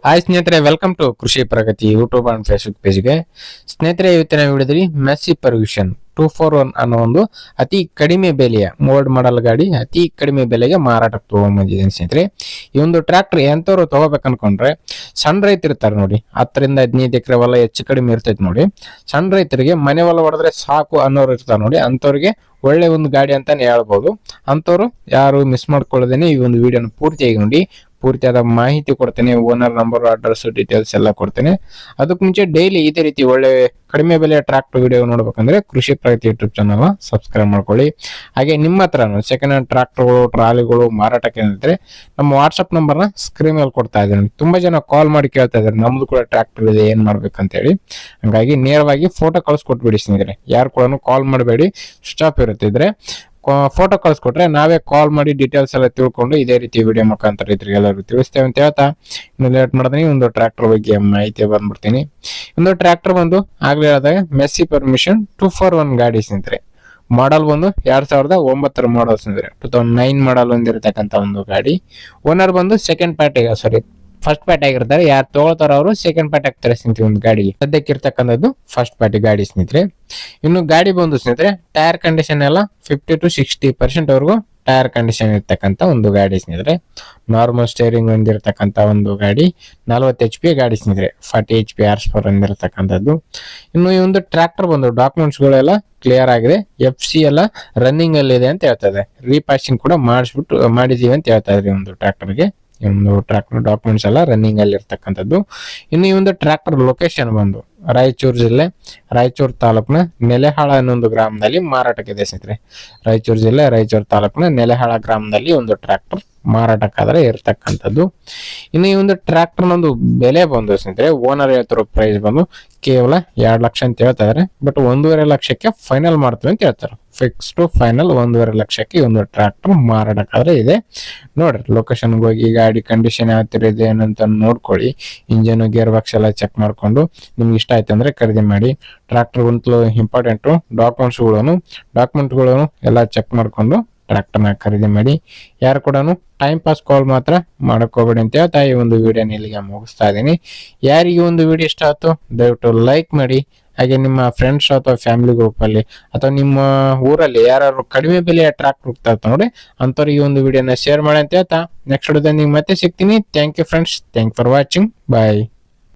Hi ಸ್ನೇಹಿತರೆ, welcome to ಕೃಷಿ ಪ್ರಗತಿ YouTube and Facebook ಪೇಜ್ಗೆ. ಸ್ನೇಹಿತರೆ, ಇವತ್ತಿನ ವಿಡಿಯೋದಲ್ಲಿ ಮೆಸ್ಸಿ ಪರ್ಗ್ಯೂಷನ್ 241 ಅನ್ನೋ ಒಂದು ಅತಿ ಕಡಿಮೆ ಬೆಲೆಯ ಮೋಲ್ಡ್ ಮಾಡಲ್ ಗಾಡಿ ಅತಿ ಕಡಿಮೆ ಬೆಲೆಗೆ ಮಾರಾಟಕ್ಕೆ ತಗೊಂಡ್ಬಂದಿದ್ದೀನಿ. ಸ್ನೇಹಿತರೆ, ಈ ಒಂದು ಟ್ರ್ಯಾಕ್ಟರ್ ಎಂತವ್ರು ತಗೋಬೇಕು ಅನ್ಕೊಂಡ್ರೆ ಸಣ್ಣ ರೈತ ಇರ್ತಾರೆ ನೋಡಿ, 10 ರಿಂದ 15 ಎಕರೆ ಹೊಲ ಹೆಚ್ಚು ಕಡಿಮೆ ಇರ್ತೈತಿ ನೋಡಿ. ಸಣ್ಣ ರೈತರಿಗೆ ಮನೆ ಹೊಲ ಹೊಡೆದ್ರೆ ಸಾಕು ಅನ್ನೋರು ಇರ್ತಾರೆ ನೋಡಿ, ಅಂತವ್ರಿಗೆ ಒಳ್ಳೆ ಒಂದು ಗಾಡಿ ಅಂತಾನೆ ಹೇಳ್ಬೋದು. ಅಂತವ್ರು ಯಾರು ಮಿಸ್ ಮಾಡ್ಕೊಳ್ಳದೇನೆ ಈ ಒಂದು ವಿಡಿಯೋನ ಪೂರ್ತಿಯಾಗಿ ನೋಡಿ. ಪೂರ್ತಿಯಾದ ಮಾಹಿತಿ ಕೊಡ್ತೇನೆ, ಓನರ್ ನಂಬರ್, ಅಡ್ರೆಸ್, ಡೀಟೇಲ್ಸ್ ಎಲ್ಲ ಕೊಡ್ತೇನೆ. ಅದಕ್ಕೆ ಮುಂಚೆ ಡೈಲಿ ಇದೇ ರೀತಿ ಒಳ್ಳೆ ಕಡಿಮೆ ಬೆಲೆಯ ಟ್ರಾಕ್ಟರ್ ವಿಡಿಯೋ ನೋಡ್ಬೇಕಂದ್ರೆ ಕೃಷಿ ಪ್ರಗತಿ ಯೂಟ್ಯೂಬ್ ಚಾನಲ್ ಸಬ್ಸ್ಕ್ರೈಬ್ ಮಾಡ್ಕೊಳ್ಳಿ. ಹಾಗೆ ನಿಮ್ಮ ಹತ್ರ ಸೆಕೆಂಡ್ ಹ್ಯಾಂಡ್ ಟ್ರಾಕ್ಟರ್ಗಳು, ಟ್ರಾಲಿಗಳು ಮಾರಾಟಕ್ಕೆ ಇದ್ರೆ ನಮ್ಮ ವಾಟ್ಸ್ಆಪ್ ನಂಬರ್ನ ಸ್ಕ್ರೀನ್ ಮೇಲೆ ಕೊಡ್ತಾ ಇದ್ದೀನಿ. ತುಂಬಾ ಜನ ಕಾಲ್ ಮಾಡಿ ಕೇಳ್ತಾ ಇದ್ದಾರೆ, ನಮ್ದು ಕೂಡ ಟ್ರಾಕ್ಟರ್ ಇದೆ, ಏನ್ ಮಾಡ್ಬೇಕಂತ ಹೇಳಿ. ಹಂಗಾಗಿ ನೇರವಾಗಿ ಫೋಟೋ ಕಳಿಸ್ಕೊಟ್ಬಿಡಿ ಸ್ನೇಹಿತರೆ. ಯಾರು ಕೂಡ ಕಾಲ್ ಮಾಡಬೇಡಿ, ಸ್ವಿಚ್ ಆಫ್ ಇರುತ್ತಿದ್ರೆ ಫೋಟೋ ಕಳ್ಸಿಕೊಟ್ರೆ ನಾವೇ ಕಾಲ್ ಮಾಡಿ ಡೀಟೇಲ್ಸ್ ಎಲ್ಲ ತಿಳ್ಕೊಂಡು ಇದೇ ರೀತಿ ವಿಡಿಯೋ ಮುಖಾಂತರ ಇದ್ರಿಗೆ ಎಲ್ಲರಿಗೂ ತಿಳಿಸ್ತೇವೆ ಅಂತ ಹೇಳ್ತಾ, ಇನ್ನು ಲೇಟ್ ಮಾಡಿದ್ರೆ ಒಂದು ಟ್ರ್ಯಾಕ್ಟರ್ ಬಗ್ಗೆ ಮಾಹಿತಿ ಬಂದ್ಬಿಡ್ತೀನಿ. ಒಂದು ಟ್ರ್ಯಾಕ್ಟರ್ ಬಂದು ಆಗ್ಲೇ ಹೇಳಿದಾಗ ಮೆಸ್ಸಿ ಪರ್ಮಿಷನ್ 241 ಗಾಡಿ ಸ್ನೇಹಿತರೆ. ಮಾಡಲ್ ಬಂದು 2009 ಮಾಡಲ್ ಸ್ನೇಹಿತರೆ, 2009 ಮಾಡಲ್ ಹೊಂದಿರತಕ್ಕಂತ ಒಂದು ಗಾಡಿ. ಓನರ್ ಬಂದು ಸೆಕೆಂಡ್ ಪಾರ್ಟಿ, ಫಸ್ಟ್ ಪಾರ್ಟಿ ಆಗಿರ್ತಾರೆ. ಯಾರು ತಗೊಳ್ತಾರ ಅವರು ಸೆಕೆಂಡ್ ಪಾರ್ಟಿ ಆಗ್ತಾರೆ ಸ್ನೇಹಿತರೆ. ಒಂದು ಗಾಡಿಗೆ ಸದ್ಯಕ್ಕೆ ಇರ್ತಕ್ಕಂಥದ್ದು ಫಸ್ಟ್ ಪಾರ್ಟಿ ಗಾಡಿ ಸ್ನೇಹಿತರೆ. ಇನ್ನು ಗಾಡಿ ಬಂದು ಸ್ನೇಹಿತರೆ ಟೈರ್ ಕಂಡೀಷನ್ ಎಲ್ಲ 50 to 60% ವರೆಗೂ ಟೈರ್ ಕಂಡೀಷನ್ ಇರ್ತಕ್ಕಂಥ ಒಂದು ಗಾಡಿ ಸ್ನೇಹಿತರೆ. ನಾರ್ಮಲ್ ಸ್ಟೇರಿಂಗ್ ಹೊಂದಿರತಕ್ಕಂಥ ಒಂದು ಗಾಡಿ, 40 HP ಗಾಡಿ ಸ್ನೇಹಿತರೆ, 40 HP HP ಹೊಂದಿರತಕ್ಕಂಥದ್ದು. ಇನ್ನು ಈ ಒಂದು ಟ್ರ್ಯಾಕ್ಟರ್ ಬಂದು ಡಾಕ್ಯುಮೆಂಟ್ಸ್ ಗಳೆಲ್ಲ ಕ್ಲಿಯರ್ ಆಗಿದೆ, FC ಎಲ್ಲ ರನ್ನಿಂಗ್ ಅಲ್ಲಿ ಇದೆ ಅಂತ ಹೇಳ್ತಾ ಇದೆ. ರೀಪಾಸಿಂಗ್ ಕೂಡ ಮಾಡಿದೀವಿ ಅಂತ ಹೇಳ್ತಾ ಇದ್ರಿ ಒಂದು ಟ್ರ್ಯಾಕ್ಟರ್ಗೆ. ಈ ಒಂದು ಟ್ರ್ಯಾಕ್ಟರ್ ಡಾಕ್ಯುಮೆಂಟ್ಸ್ ಎಲ್ಲ ರನ್ನಿಂಗ್ ಅಲ್ಲಿ ಇರ್ತಕ್ಕಂಥದ್ದು. ಇನ್ನು ಈ ಒಂದು ಟ್ರ್ಯಾಕ್ಟರ್ ಲೊಕೇಶನ್ ಬಂದು ರಾಯಚೂರು ಜಿಲ್ಲೆ, ರಾಯಚೂರು ತಾಲೂಕಿನ ನೆಲೆಹಾಳ ಅನ್ನೊಂದು ಗ್ರಾಮದಲ್ಲಿ ಮಾರಾಟಕ್ಕಿದೆ ಸ್ನೇಹಿತರೆ. ರಾಯಚೂರು ಜಿಲ್ಲೆ, ರಾಯಚೂರು ತಾಲೂಕಿನ ನೆಲೆಹಾಳ ಗ್ರಾಮದಲ್ಲಿ ಒಂದು ಟ್ರ್ಯಾಕ್ಟರ್ ಮಾರಾಟಕ್ಕಾದ್ರೆ ಇರ್ತಕ್ಕಂಥದ್ದು. ಇನ್ನು ಈ ಒಂದು ಟ್ರ್ಯಾಕ್ಟರ್ ಒಂದು ಬೆಲೆ ಬಂದು ಸ್ನೇಹಿತರೆ, ಓನರ್ ಹೇಳ್ತಿರೋ ಪ್ರೈಸ್ ಬಂದು ಕೇವಲ 2 ಲಕ್ಷ ಅಂತ ಹೇಳ್ತಾ ಇದಾರೆ. ಬಟ್ 1.5 ಲಕ್ಷಕ್ಕೆ ಫೈನಲ್ ಮಾಡ್ತೀವಿ ಅಂತ ಹೇಳ್ತಾರೆ. ಫಿಕ್ಸ್ ಟು ಫೈನಲ್ 1.5 ಲಕ್ಷಕ್ಕೆ ಈ ಒಂದು ಟ್ರ್ಯಾಕ್ಟರ್ ಮಾರಾಟಕ್ಕಾದ್ರೆ ಇದೆ. ನೋಡ್ರಿ, ಲೊಕೇಶನ್ ಹೋಗಿ ಗಾಡಿ ಕಂಡೀಷನ್ ಯಾವ ತರ ಇದೆ ಏನಂತ ನೋಡ್ಕೊಳ್ಳಿ. ಇಂಜಿನ್, ಗೇರ್ ಬಾಕ್ಸ್ ಎಲ್ಲ ಚೆಕ್ ಮಾಡ್ಕೊಂಡು ನಿಮ್ಗೆ ಇಷ್ಟ ಆಯ್ತು ಅಂದ್ರೆ ಖರೀದಿ ಮಾಡಿ. ಟ್ರ್ಯಾಕ್ಟರ್ ಅಂತಲೂ ಇಂಪಾರ್ಟೆಂಟು, ಡಾಕ್ಯುಮೆಂಟ್ಗಳನ್ನು ಎಲ್ಲ ಚೆಕ್ ಮಾಡ್ಕೊಂಡು ಟ್ರ್ಯಾಕ್ಟರ್ನ ಖರೀದಿ ಮಾಡಿ. ಯಾರು ಕೂಡ ಟೈಮ್ ಪಾಸ್ ಕಾಲ್ ಮಾತ್ರ ಮಾಡಕೋಬೇಡಿ ಅಂತ ಹೇಳ್ತಾ ಈ ಒಂದು ವಿಡಿಯೋನ ಇಲ್ಲಿಗೆ ಮುಗಿಸ್ತಾ ಇದ್ದೀನಿ. ಯಾರಿಗೆ ಒಂದು ವಿಡಿಯೋ ಇಷ್ಟ ಆಯ್ತು ದಯವಿಟ್ಟು ಲೈಕ್ ಮಾಡಿ. ಹಾಗೆ ನಿಮ್ಮ ಫ್ರೆಂಡ್ಸ್ ಅಥವಾ ಫ್ಯಾಮಿಲಿ ಗ್ರೂಪ್ ಅಲ್ಲಿ ಅಥವಾ ನಿಮ್ಮ ಊರಲ್ಲಿ ಯಾರು ಕಡಿಮೆ ಬೆಲೆಯ ಟ್ರ್ಯಾಕ್ಟರ್ ಹೋಗ್ತಾ ಇರ್ತಾರೆ ನೋಡಿ, ಅಂತವ್ರಿಗೆ ಈ ಒಂದು ವಿಡಿಯೋನ ಶೇರ್ ಮಾಡಿ ಅಂತ ಹೇಳ್ತಾ ನೆಕ್ಸ್ಟ್ ವಿಡಿಯೋದಲ್ಲಿ ಮತ್ತೆ ಸಿಗ್ತೀನಿ. Thank you friends, thank for watching, bye.